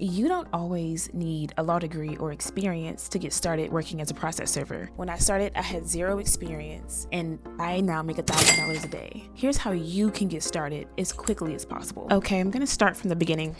You don't always need a law degree or experience to get started working as a process server. When I started, I had zero experience and I now make $1,000 a day. Here's how you can get started as quickly as possible. Okay, I'm gonna start from the beginning.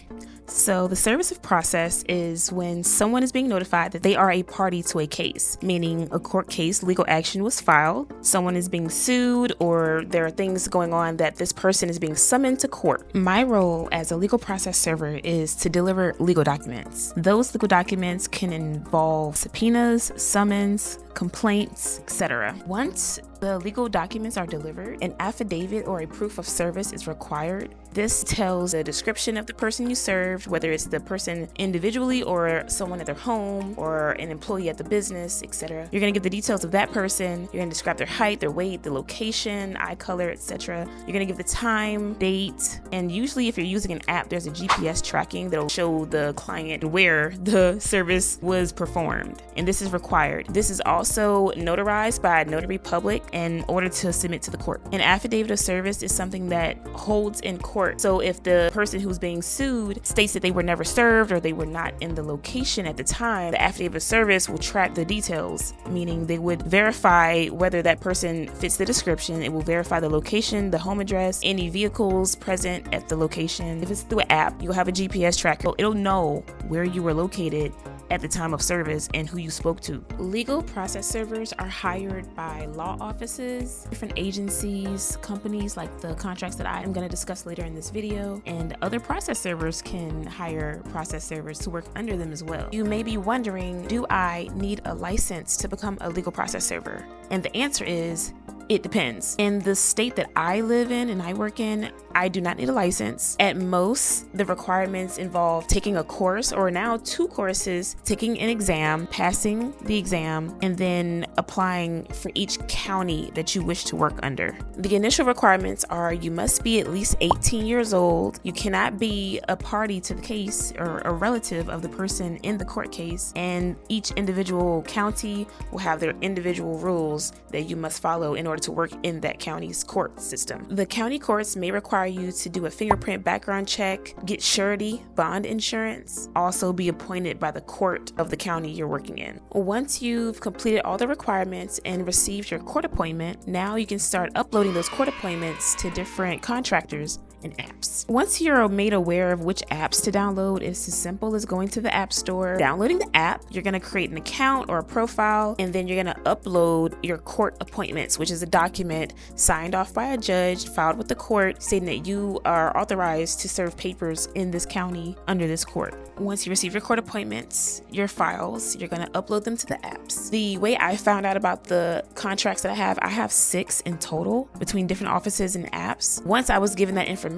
So the service of process is when someone is being notified that they are a party to a case, meaning a court case, legal action was filed, someone is being sued, or there are things going on that this person is being summoned to court. My role as a legal process server is to deliver legal documents. Those legal documents can involve subpoenas, summons, complaints, etc. Once the legal documents are delivered, an affidavit or a proof of service is required. This tells a description of the person you served, whether it's the person individually or someone at their home or an employee at the business, etc. You're going to give the details of that person. You're going to describe their height, their weight, the location, eye color, etc. You're going to give the time, date, and usually if you're using an app, there's a GPS tracking that'll show the client where the service was performed. And this is required. This is also notarized by a notary public in order to submit to the court. An affidavit of service is something that holds in court. So if the person who's being sued states that they were never served or they were not in the location at the time, the affidavit of service will track the details, meaning they would verify whether that person fits the description. It will verify the location, the home address, any vehicles present at the location. If it's through an app, you'll have a GPS tracker. It'll know where you were located at the time of service and who you spoke to. Legal process servers are hired by law offices, different agencies, companies like the contracts that I am going to discuss later in this video, and other process servers can hire process servers to work under them as well. You may be wondering, do I need a license to become a legal process server? And the answer is, it depends. In the state that I live in and I work in, I do not need a license. At most, the requirements involve taking a course or now 2 courses, taking an exam, passing the exam, and then applying for each county that you wish to work under. The initial requirements are you must be at least 18 years old. You cannot be a party to the case or a relative of the person in the court case. And each individual county will have their individual rules that you must follow in order to work in that county's court system. The county courts may require you to do a fingerprint background check, get surety, bond insurance, also be appointed by the court of the county you're working in. Once you've completed all the requirements and received your court appointment, now you can start uploading those court appointments to different contractors and apps. Once you're made aware of which apps to download, it's as simple as going to the App Store, downloading the app. You're going to create an account or a profile, and then you're going to upload your court appointments, which is a document signed off by a judge, filed with the court, stating that you are authorized to serve papers in this county under this court. Once you receive your court appointments, your files, you're going to upload them to the apps. The way I found out about the contracts that I have 6 in total between different offices and apps. Once I was given that information,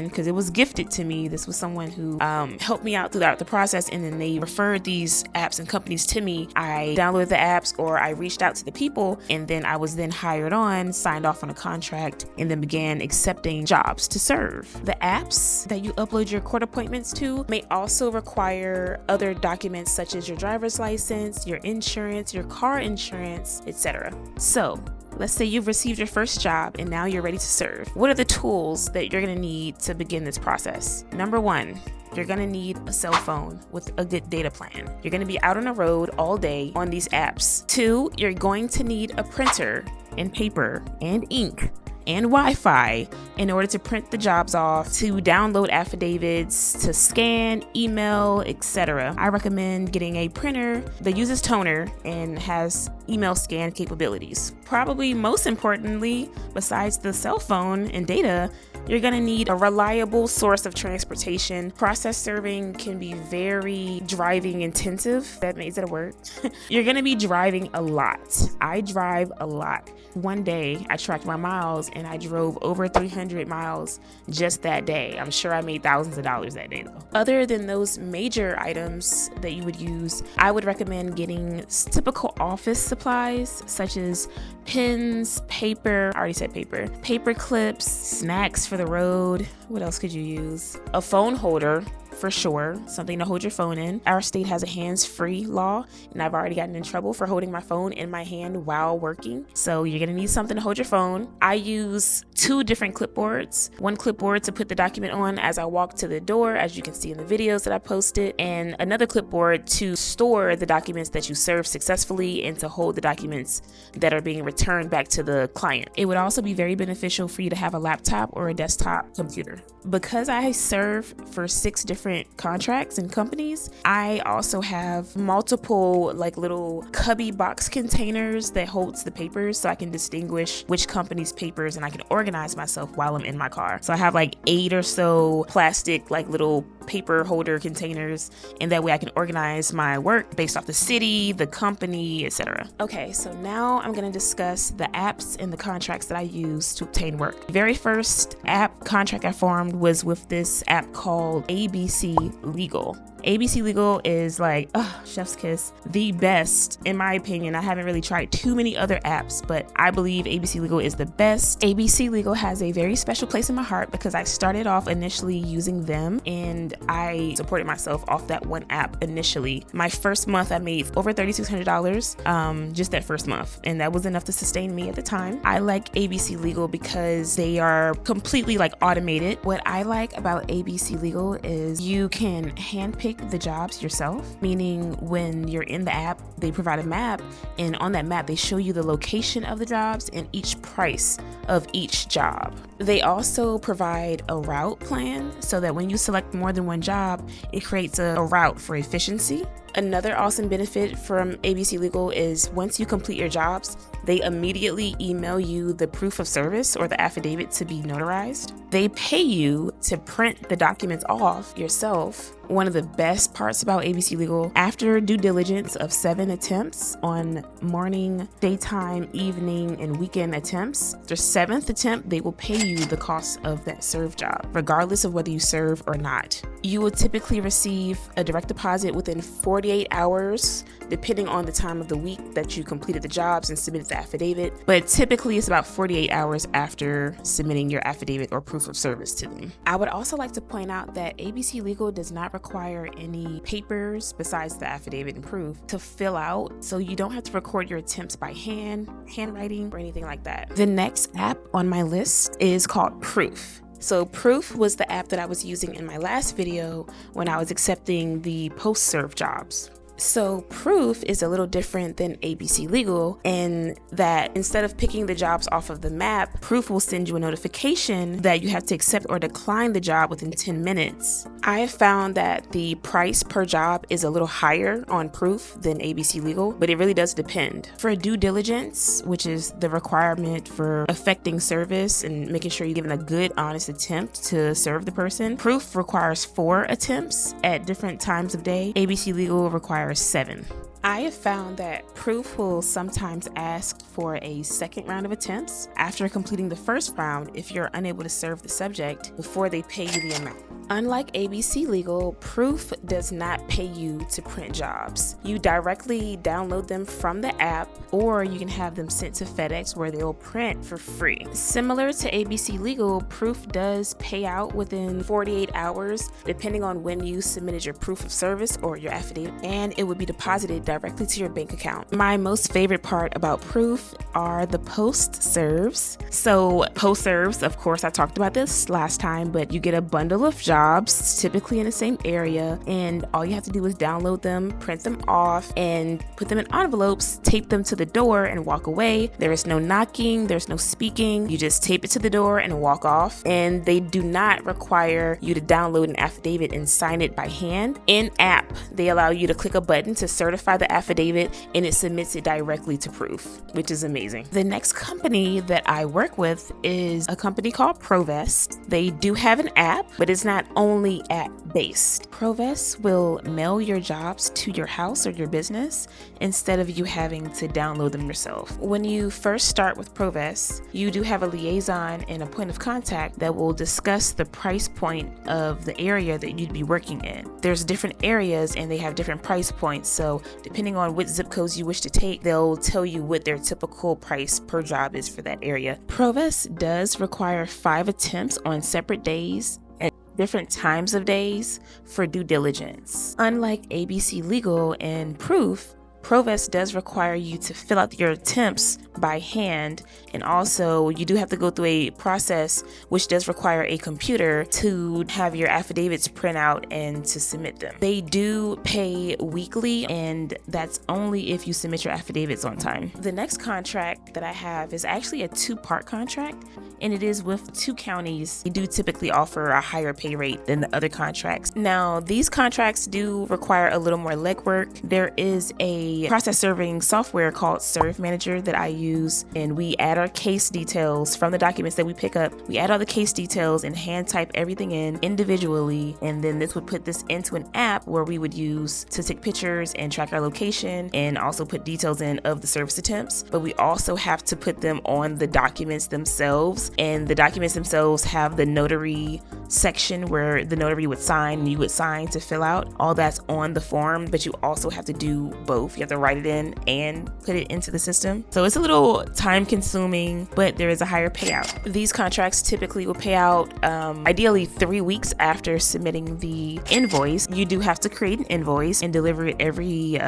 because it was gifted to me, this was someone who helped me out throughout the process, and then they referred these apps and companies to me. I downloaded the apps or I reached out to the people, and then I was then hired on, signed off on a contract, and then began accepting jobs to serve. The apps that you upload your court appointments to may also require other documents such as your driver's license, your insurance, your car insurance, etc. So let's say you've received your first job and now you're ready to serve. What are the tools that you're going to need to begin this process? Number 1, you're going to need a cell phone with a good data plan. You're going to be out on the road all day on these apps. 2, you're going to need a printer and paper and ink and Wi-Fi in order to print the jobs off, to download affidavits, to scan, email, etc. I recommend getting a printer that uses toner and has email scan capabilities. Probably most importantly, besides the cell phone and data, you're going to need a reliable source of transportation. Process serving can be very driving intensive. Is that a word? You're going to be driving a lot. I drive a lot. One day I tracked my miles and I drove over 300 miles just that day. I'm sure I made thousands of dollars that day though. Other than those major items that you would use, I would recommend getting typical office supplies such as pens, paper, I already said paper clips, snacks for the road. What else could you use? A phone holder for sure, something to hold your phone in. Our state has a hands-free law, and I've already gotten in trouble for holding my phone in my hand while working. So you're gonna need something to hold your phone. I use 2 different clipboards. One clipboard to put the document on as I walk to the door, as you can see in the videos that I posted, and another clipboard to store the documents that you served successfully and to hold the documents that are being returned back to the client. It would also be very beneficial for you to have a laptop or a desktop computer. Because I serve for 6 different contracts and companies, I also have multiple like little cubby box containers that holds the papers, so I can distinguish which company's papers and I can organize myself while I'm in my car. So I have like 8 or so plastic like little paper holder containers, and that way I can organize my work based off the city, the company, etc. Okay, so now I'm going to discuss the apps and the contracts that I use to obtain work. The very first app contract I formed was with this app called ABC Legal. ABC Legal is like, chef's kiss, the best in my opinion. I haven't really tried too many other apps, but I believe ABC Legal is the best. ABC Legal has a very special place in my heart because I started off initially using them and I supported myself off that one app initially. My first month I made over $3,600 just that first month, and that was enough to sustain me at the time. I like ABC Legal because they are completely like automated. What I like about ABC Legal is you can handpick the jobs yourself, meaning when you're in the app, they provide a map, and on that map they show you the location of the jobs and each price of each job. They also provide a route plan so that when you select more than one job, it creates a route for efficiency. Another awesome benefit from ABC Legal is once you complete your jobs, they immediately email you the proof of service or the affidavit to be notarized. They pay you to print the documents off yourself. One of the best parts about ABC Legal, after due diligence of 7 attempts on morning, daytime, evening, and weekend attempts, the 7th attempt, they will pay you the cost of that served job, regardless of whether you serve or not. You will typically receive a direct deposit within 48 hours, depending on the time of the week that you completed the jobs and submitted the affidavit. But typically it's about 48 hours after submitting your affidavit or proof of service to them. I would also like to point out that ABC Legal does not require any papers besides the affidavit and proof to fill out, so you don't have to record your attempts by handwriting or anything like that. The next app on my list is called Proof. So Proof was the app that I was using in my last video when I was accepting the post-serve jobs. So Proof is a little different than ABC Legal in that instead of picking the jobs off of the map, Proof will send you a notification that you have to accept or decline the job within 10 minutes. I have found that the price per job is a little higher on Proof than ABC Legal, but it really does depend. For due diligence, which is the requirement for effecting service and making sure you're giving a good, honest attempt to serve the person, Proof requires 4 attempts at different times of day. ABC Legal requires 7. I have found that Proof will sometimes ask for a second round of attempts after completing the first round if you're unable to serve the subject before they pay you the amount. Unlike ABC Legal, Proof does not pay you to print jobs. You directly download them from the app, or you can have them sent to FedEx where they'll print for free. Similar to ABC Legal, Proof does pay out within 48 hours depending on when you submitted your proof of service or your affidavit, and it would be deposited directly to your bank account. My most favorite part about Proof are the post serves. So post serves, of course, I talked about this last time, but you get a bundle of jobs typically in the same area, and all you have to do is download them, print them off, and put them in envelopes, tape them to the door, and walk away. There is no knocking, there's no speaking. You just tape it to the door and walk off, and they do not require you to download an affidavit and sign it by hand. In app, they allow you to click a button to certify the affidavit, and it submits it directly to Proof, which is amazing. The next company that I work with is a company called Provest. They do have an app, but it's not only app based. Provest will mail your jobs to your house or your business instead of you having to download them yourself. When you first start with Provest, you do have a liaison and a point of contact that will discuss the price point of the area that you'd be working in. There's different areas and they have different price points, so depending on which zip codes you wish to take, they'll tell you what their typical price per job is for that area. Provest does require 5 attempts on separate days. different times of days for due diligence. Unlike ABC Legal and Proof, Provest does require you to fill out your attempts by hand, and also you do have to go through a process which does require a computer to have your affidavits print out and to submit them. They do pay weekly, and that's only if you submit your affidavits on time. The next contract that I have is actually a 2-part contract, and it is with 2 counties. They do typically offer a higher pay rate than the other contracts. Now, these contracts do require a little more legwork. There is a process serving software called Serve Manager that I use, and we add our case details from the documents that we pick up. We add all the case details and hand type everything in individually, and then this would put this into an app where we would use to take pictures and track our location and also put details in of the service attempts. But we also have to put them on the documents themselves, and the documents themselves have the notary section where the notary would sign and you would sign to fill out. All that's on the form, but you also have to do both. You have to write it in and put it into the system. So it's a little time consuming, but there is a higher payout. These contracts typically will pay out ideally 3 weeks after submitting the invoice. You do have to create an invoice and deliver it every,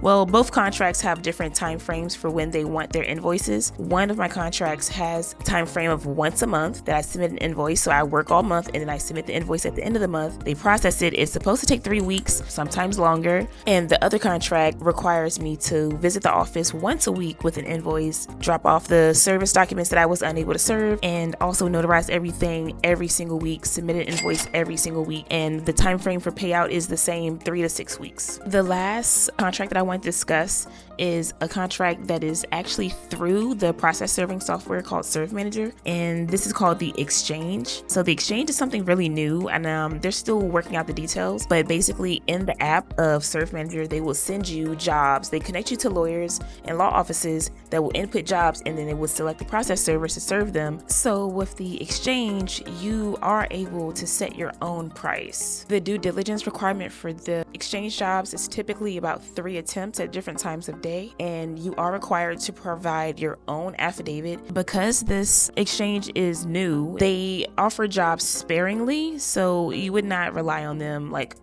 both contracts have different time frames for when they want their invoices. One of my contracts has a time frame of once a month that I submit an invoice. So I work all month and then I submit the invoice at the end of the month. They process it. It's supposed to take 3 weeks, sometimes longer. And the other contract requires me to visit the office once a week with an invoice, drop off the service documents that I was unable to serve, and also notarize everything every single week, submit an invoice every single week. And the time frame for payout is the same, 3 to 6 weeks. The last contract that I want to discuss is a contract that is actually through the process serving software called Serve Manager, and this is called the Exchange. So the Exchange is something really new, and they're still working out the details, but basically in the app of Serve Manager, they will send you jobs. They connect you to lawyers and law offices that will input jobs, and then they will select the process servers to serve them. So with the Exchange, you are able to set your own price. The due diligence requirement for the Exchange jobs is typically about 3 attempts at different times of day, and you are required to provide your own affidavit. Because this Exchange is new, they offer jobs sparingly, so you would not rely on them like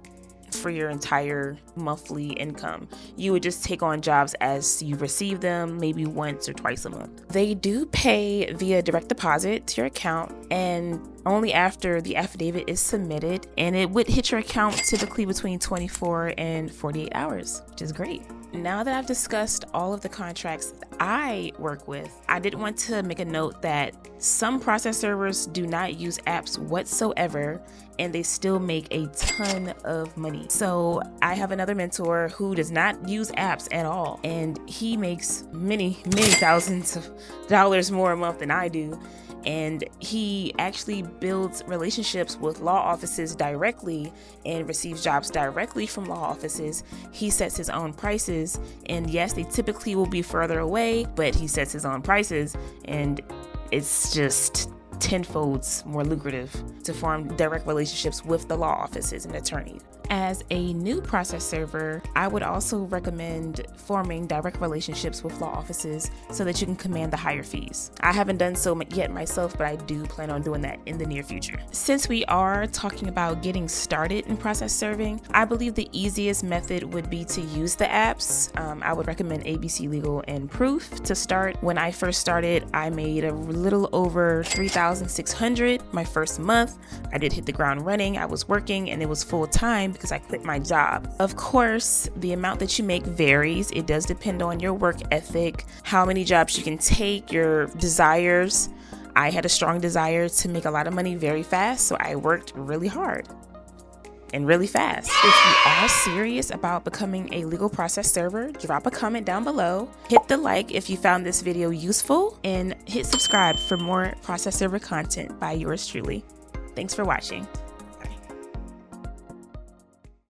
for your entire monthly income. You would just take on jobs as you receive them, maybe once or twice a month. They do pay via direct deposit to your account, and only after the affidavit is submitted, and it would hit your account typically between 24 and 48 hours, which is great. Now that I've discussed all of the contracts that I work with, I did want to make a note that some process servers do not use apps whatsoever, and they still make a ton of money. So I have another mentor who does not use apps at all, and he makes many thousands of dollars more a month than I do. And he actually builds relationships with law offices directly and receives jobs directly from law offices. He sets his own prices, and yes, they typically will be further away, but he sets his own prices, and it's just tenfold more lucrative to form direct relationships with the law offices and attorneys. As a new process server, I would also recommend forming direct relationships with law offices so that you can command the higher fees. I haven't done so yet myself, but I do plan on doing that in the near future. Since we are talking about getting started in process serving, I believe the easiest method would be to use the apps. I would recommend ABC Legal and Proof to start. When I first started, I made a little over $3,600 my first month. I did hit the ground running. I was working, and it was full time because I quit my job. Of course, the amount that you make varies. It does depend on your work ethic, how many jobs you can take, your desires. I had a strong desire to make a lot of money very fast, so I worked really hard and really fast. If you are serious about becoming a legal process server, drop a comment down below, hit the like if you found this video useful, and hit subscribe for more process server content by yours truly. Thanks for watching.